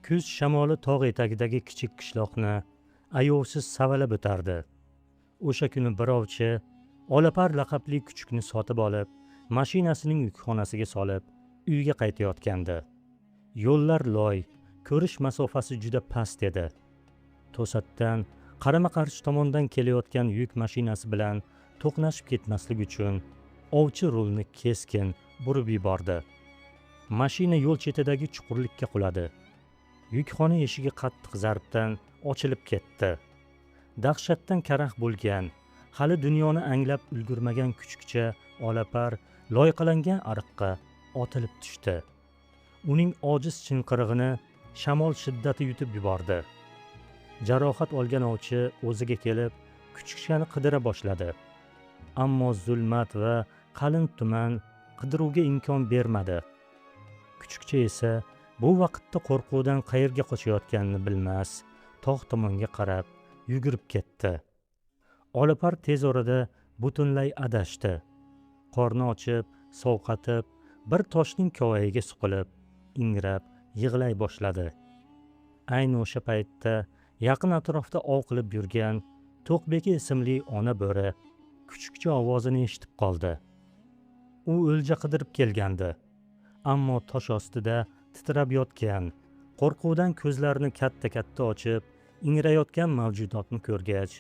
Kuz shamoli tog' etagidagi kichik qishloqni ayovsiz savalab o'tardi. O'sha kuni bir ovchi Olapar laqabli kuchukni sotib olib, mashinasining yukxonasiga solib, uyga qaytayotgandi. Yo'llar loy, ko'rish masofasi juda past edi. To'satdan qarama-qarshi tomondan kelayotgan yuk mashinasi bilan to'qnashib ketmaslik uchun ovchi rulni keskin burib yubordi. Mashina yo'l chetidagi chuqurlikka quladi. Yukxona eshigi qattiq zarbdan ochilib ketdi. Dahshatdan karaxt bo'lgan, hali dunyoni anglab ulgurmagan kuchukcha Olapar loyqalangan ariqqa otilib tushdi. Uning ojiz chinqirig'ini shamol shiddati yutib yubordi. Jarohat olgan ovchi o'ziga kelib, kuchukchani qidira boshladi. Ammo zulmat va qalin tuman qidiruvga imkon bermadi. Kuchukcha esa bu vaqtda qo'rquvdan qayerga qochayotganini bilmas, tog' tomonga qarab yugurib ketdi. Olapar tez orada butunlay adashdi. Qorni ochib, sovqatib, bir toshning kovayiga suqilib, ingrab, yig'lay boshladi. Ayni o'sha paytda yaqin atrofda ov qilib yurgan To'qbeki ismli ona bo'ri kuchukcha ovozini eshitib qoldi. U o'lja qidirib kelgandi. Ammo tosh ostida titrab yotgan, qo'rquvdan ko'zlarini katta-katta ochib, ingrayotgan mavjudotni ko'rgach,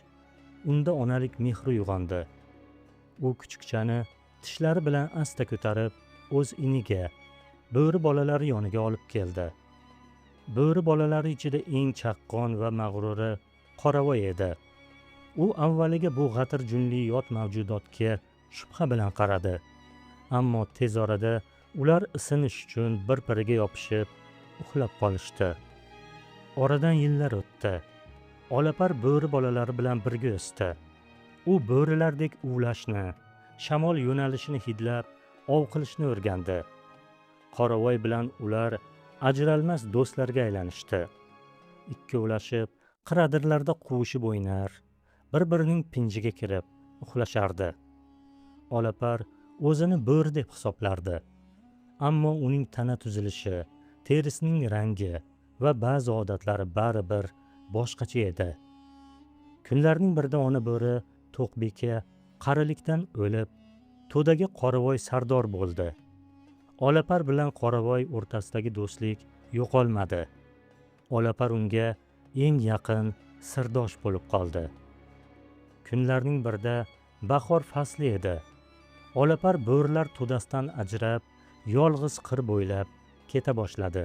unda onalik mehri uyg'ondi. U kuchukchani tishlari bilan asta ko'tarib, o'z iniga, bo'ri bolalari yoniga olib keldi. Bo'ri bolalari ichida eng chaqqon va mag'ruri Qoravoy edi. U avvaliga bu g'atir junli yot mavjudotga shubha bilan qaradi. Ammo tez orada ular isinish uchun bir-biriga yopishib, uxlab qolishdi. Oradan yillar o'tdi. Olapar bo'ri bolalari bilan birga o'sdi. U bo'rilardek uvlashni, shamol yo'nalishini hidlab, ov qilishni o'rgandi. Qoravoy bilan ular ajralmas do'stlarga aylanishdi. Ikkovlashib, qiradirlarda quvishib o'ynar, bir-birining pinjiga kirib uxlashardi. Olapar o'zini bo'ri deb hisoblardi. Ammo uning tana tuzilishi, terisining rangi va ba'zi odatlari baribir boshqacha edi. Kunlarning birida ona bo'ri To'qbeka qarilikdan o'lib, to'dagi Qoravoy sardor bo'ldi. Olapar bilan Qoravoy o'rtasidagi do'stlik yo'qolmadi. Olapar unga eng yaqin sirdosh bo'lib qoldi. Kunlarning birida bahor fasli edi. Olapar bo'rilar to'dasidan ajrab, yolg'iz qir bo'ylab keta boshladi.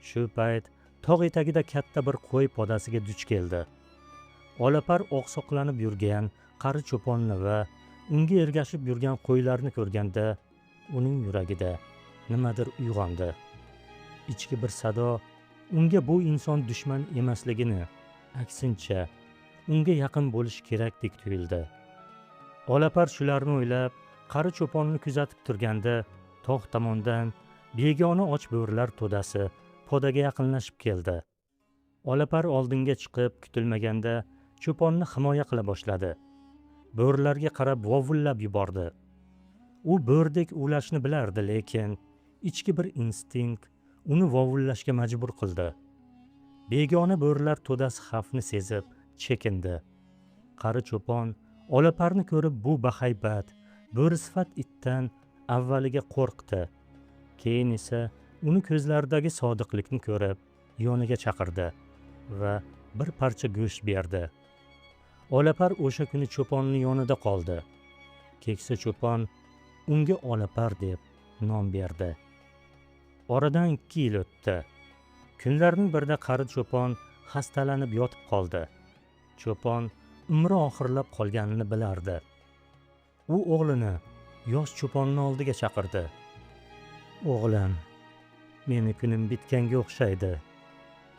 Shu payt tog' etagida katta bir qo'y podasiga duch keldi. Olapar oqsoqlanib yurgan qari cho'ponni va unga ergashib yurgan qo'ylarni ko'rganda, uning yuragida nimadir uyg'ondi. Ichki bir sado unga bu inson dushman emasligini, aksincha, unga yaqin bo'lish kerakdek tuyuldi. Olapar shularni o'ylab, qari cho'ponni kuzatib turganda, tog' tomondan begona och bo'rilar to'dasi podaga yaqinlashib keldi. Olapar oldinga chiqib, kutilmaganda cho'ponni himoya qila boshladi. Bo'rilarga qarab vovullab yubordi. U bo'rdek uvlashni bilardi, lekin ichki bir instinkt uni vovullashga majbur qildi. Begona bo'rilar to'dasi xavfni sezib chekindi. Qari cho'pon Olaparni ko'rib bu bahaybat, bo'risifat itdan avvaliga qo'rqdi. Keyin esa uni ko'zlaridagi sodiqlikni ko'rib, yoniga chaqirdi va bir parcha go'sht berdi. Olapar o'sha kuni cho'ponni yonida qoldi. Keksa cho'pon unga Olapar deb nom berdi. Oradan 2 yil o'tdi. Kunlarning birida qari cho'pon xastalanib yotib qoldi. Cho'pon umri oxirlab qolganini bilardi. U o'g'lini, yosh cho'ponni oldiga chaqirdi. "O'g'lim, meni kunim bitganga o'xshaydi.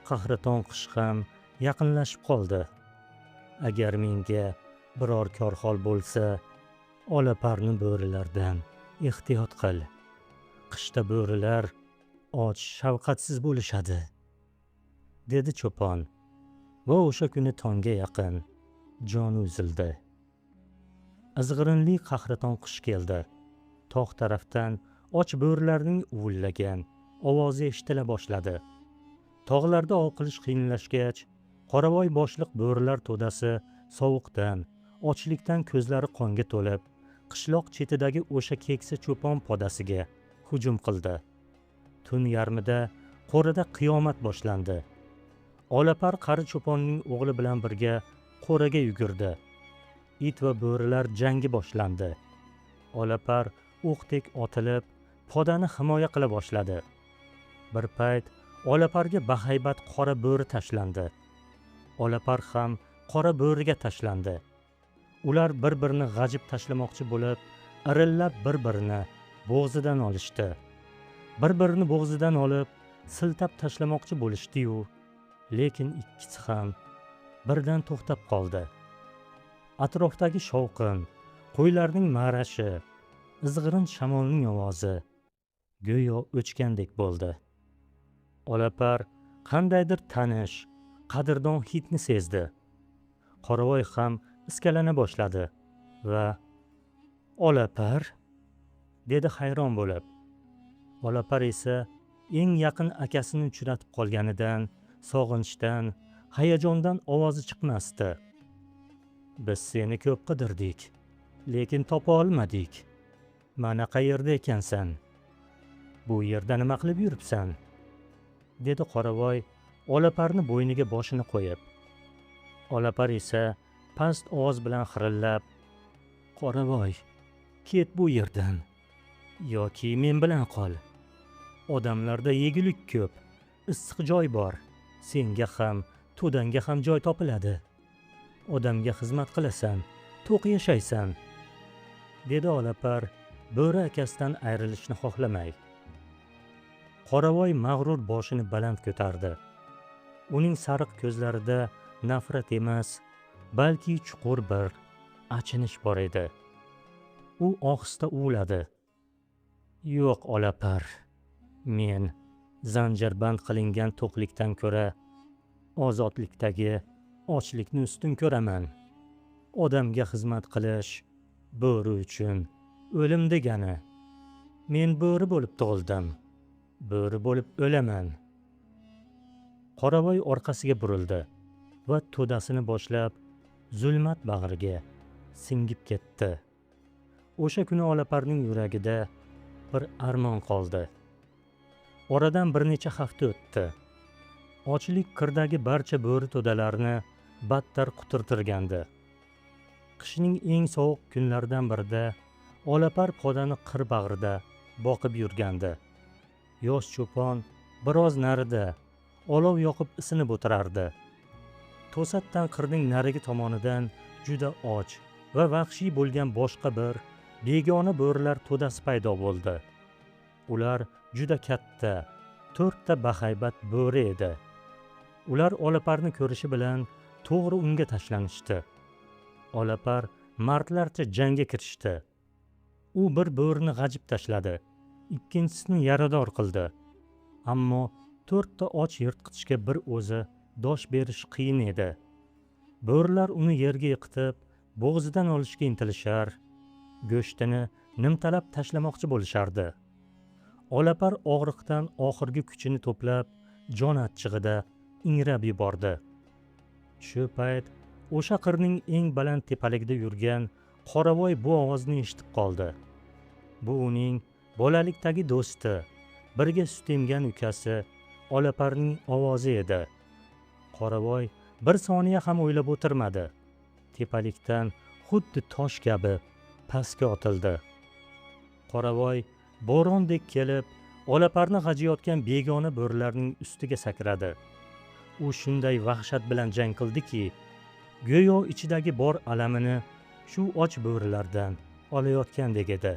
Qahraton qish ham yaqinlashib qoldi. Agar menga biror korhol bo'lsa, Olaparni bo'rilardan ehtiyot qil. Qishda bo'rilar och, shafqatsiz bo'lishadi", dedi cho'pon. Va o'sha kuni tongga yaqin joni uzildi. Izg'irinli qahraton qish keldi. Tog' tarafdan och bo'rilarning uvillagan ovozi eshitila boshladi. Tog'larda ov qilish qiyinlashgach, qoravoy boshliq bo'rilar to'dasi sovuqdan, ochlikdan ko'zlari qonga to'lib, qishloq chetidagi o'sha keksa cho'pon podasiga hujum qildi. Tun yarmida qo'rada qiyomat boshlandi. Olapar qari cho'ponning o'g'li bilan birga qo'raga yugurdi. It va bo'rilar jangi boshlandi. Olapar o'qdek otilib, podani himoya qila boshladi. Bir payt Olaparga bahaybat qora bo'ri tashlandi. Olapar ham qora bo'riga tashlandi. Ular bir-birini g'ajib tashlamoqchi bo'lib, irillab bir-birini bo'g'zidan olishdi. Bir-birini bo'g'zidan olib, siltab tashlamoqchi bo'lishdi-yu, lekin ikkisi ham birdan to'xtab qoldi. Atrofdagi shovqin, qo'ylarning ma'rashi, izg'irin shamolning ovozi go'yo o'chgandek bo'ldi. Olapar qandaydir tanish, qadrdon hidni sezdi. Qoravoy ham iskalana boshladi va "Olapar?" dedi hayron bo'lib. Olapar esa eng yaqin akasini uchratib qolganidan, sog'inchdan, hayajondan ovozi chiqmasdi. "Biz seni ko'p qidirdik, lekin topa olmadik. Mana qayerda ekansan? Bu yerda nima qilib yuribsan?" dedi qoravoy Olaparni bo'yniga boshini qo'yib. Olapar esa past ovoz bilan xirillab, "Qoravoy, ket bu yerdan. Yoki men bilan qol. Odamlarda yegulik ko'p, issiq joy bor. Senga ham, to'danga ham joy topiladi. Odamga xizmat qilasan, to'q yashaysan", dedi Olapar bo'ri akasidan ayrilishni xohlamay. Qoravoy mag'rur boshini baland ko'tardi. Uning sariq ko'zlarida nafrat emas, balki chuqur bir achinish bor edi. U ohista uvladi. "Yo'q, Olapar. Men zanjirband qilingan to'qlikdan ko'ra ozodlikdagi ochlikni ustun ko'raman. Odamga xizmat qilish bo'ri uchun o'lim degani. Men bo'ri bo'lib tug'ildim. Bo'ri bo'lib o'laman." Qoravoy orqasiga burildi va to'dasini boshlab zulmat bag'riga singib ketdi. O'sha kuni Olaparning yuragida bir armon qoldi. Oradan bir necha hafta o'tdi. Ochlik qirdagi barcha bo'ri to'dalarini battar quturtirgandi. Qishning eng sovuq kunlaridan birida Olapar podani qir bag'rida boqib yurgandi. Yosh cho'pon biroz narida olov yoqib isinib o'tirardi. To'satdan qirning narigi tomonidan juda och va vahshiy bo'lgan boshqa bir begona bo'rilar to'dasi paydo bo'ldi. Ular juda katta, 4 ta bahaybat bo'ri edi. Ular Olaparni ko'rishi bilan to'g'ri unga tashlanishdi. Olapar mardlarcha jangga kirishdi. U bir bo'rini g'ajib tashladi, ikkinchisini yarador qildi. Ammo 4 ta och yirtqichga bir o'zi dosh berish qiyin edi. Bo'rilar uni yerga yiqitib, bo'g'zidan olishga intilishar, go'shtini nimtalab tashlamoqchi bo'lishardi. Olapar og'riqdan oxirgi kuchini to'plab, jon achchig'ida ingrab yubordi. Shu payt o'sha qirning eng baland tepaligida yurgan Qoravoy bu ovozni eshitib qoldi. Bu uning bolalikdagi do'sti, birga sut emgan ukasi Olaparning ovozi edi. Qoravoy bir soniya ham o'ylab o'tirmadi. Tepalikdan xuddi tosh kabi pastga otildi. Qoravoy bo'rondek kelib, Olaparni g'ajiyotgan begona bo'rilarning ustiga sakradi. U shunday vahshat bilan jang qildiki, go'yo ichidagi bor alamini shu och bo'rilardan olayotgandek edi.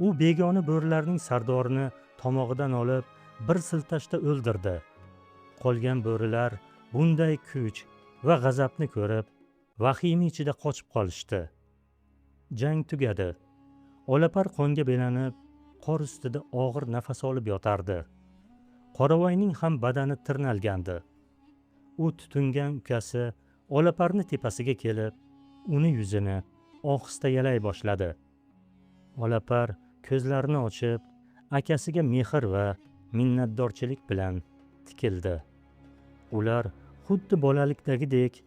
U begona bo'rilarning sardorini tomog'idan olib, bir siltashda o'ldirdi. Qolgan bo'rilar bunday kuch va g'azabni ko'rib, vahima ichida qochib qolishdi. Jang tugadi. Olapar qonga belanib, qor ustida og'ir nafas olib yotardi. Qoravoyning ham badani tirnalgandi. U tutungan ukasi Olaparni tepasiga kelib, uni yuzini ohista yalay boshladi. Olapar ko'zlarini ochib, akasiga mehr va minnatdorchilik bilan tikildi. Ular xuddi bolalikdagidek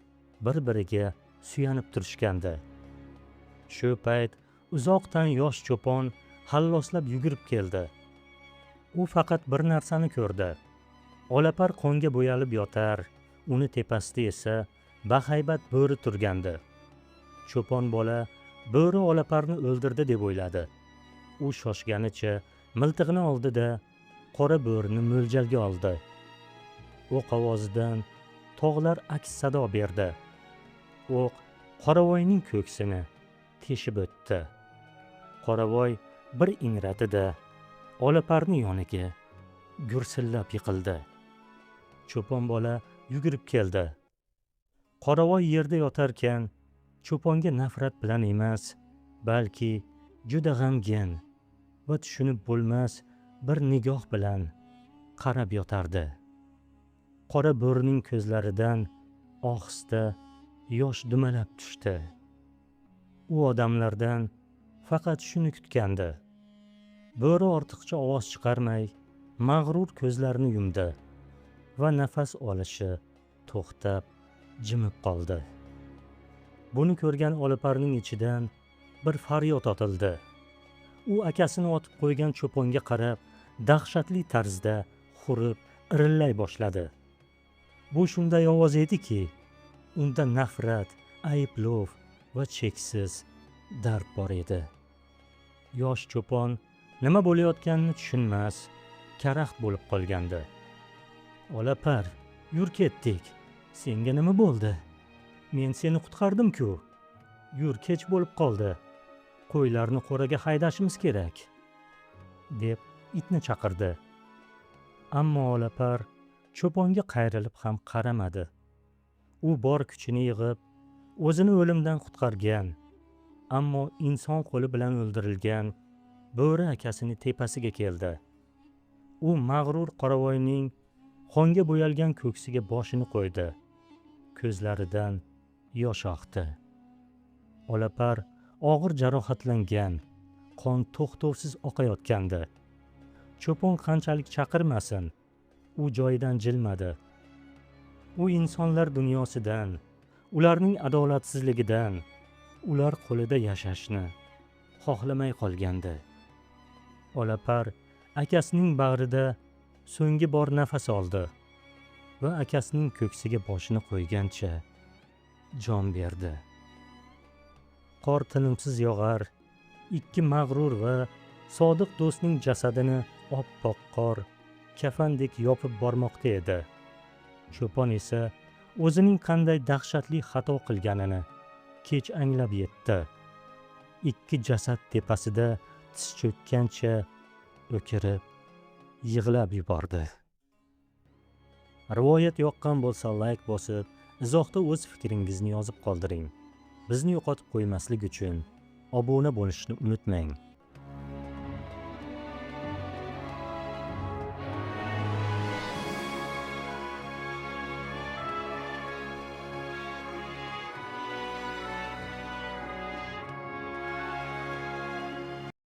bir-biriga suyanib turishgandi. Shu payt uzoqdan yosh cho'pon halloslab yugurib keldi. U faqat bir narsani ko'rdi. Olapar qonga bo'yalib yotar, uni tepasida esa bahaybat bo'ri turgandi. Cho'pon bola bo'ri Olaparni o'ldirdi deb o'yladi. U shoshganicha miltig'ini oldi-da, qora bo'rini mo'ljalga oldi. O'q ovozidan tog'lar aks sado berdi. O'q qoravoyning ko'ksini teshib o'tdi. Qoravoy bir ingratdi-da, Olaparni yoniga gursillab yiqildi. Cho'pon bola yugurib keldi. Qoravoy yerda yotarkan, cho'ponga nafrat bilan emas, balki juda g'amgin va tushunib bo'lmas bir nigoh bilan qarab yotardi. Qora bo'rining ko'zlaridan ohista yosh dumalab tushdi. U odamlardan faqat shuni kutgandi. Bo'ri ortiqcha ovoz chiqarmay, mag'rur ko'zlarini yumdi va nafas olishi to'xtab, jimib qoldi. Buni ko'rgan Olaparning ichidan bir faryod otildi. U akasini otib qo'ygan cho'ponga qarab, dahshatli tarzda hurib, irillay boshladi. Bu shunday ovoz ediki, unda nafrat, ayblov va cheksiz dard bor edi. Yosh cho'pon nima bo'layotganini tushunmas, karaxt bo'lib qolgandi. Olapar, yur ketdik. Senga nima bo'ldi? Men seni qutqardim-ku. Yur, kech bo'lib qoldi. Qo'ylarni qo'raga haydashimiz kerak, deb itni chaqirdi. Ammo Olapar cho'ponga qayrilib ham qaramadi. U bor kuchini yig'ib, o'zini o'limdan qutqargan, ammo inson qo'li bilan o'ldirilgan bo'ri akasini tepasiga keldi. U mag'rur qoravoyning qonga bo'yalgan ko'ksiga boshini qo'ydi. Ko'zlaridan yosh oqdi. Olapar og'ir jarohatlangan, qon to'xtovsiz oqayotgandi. Cho'pon qanchalik chaqirmasin, u joyidan jilmadi. U insonlar dunyosidan, ularning adolatsizligidan, ular qo'lida yashashni xohlamay qolgandi. Olapar akasining bag'rida so'nggi bor nafas oldi va akasining ko'ksiga boshini qo'ygancha jon berdi. Qor tinimsiz yog'ar, ikki mag'rur va sodiq do'stning jasadini oppoq qor kafandek yopib bormoqda edi. Cho'pon esa o'zining qanday dahshatli xato qilganini kech anglab yetdi. Ikki jasad tepasida tiz cho'kkancha o'kirib, yig'lab yubordi. Rivoyat yoqqan bo'lsa like bosib, izohda o'z fikringizni yozib qoldiring. Bizni yo'qotib qo'ymaslik uchun obuna bo'lishni unutmang.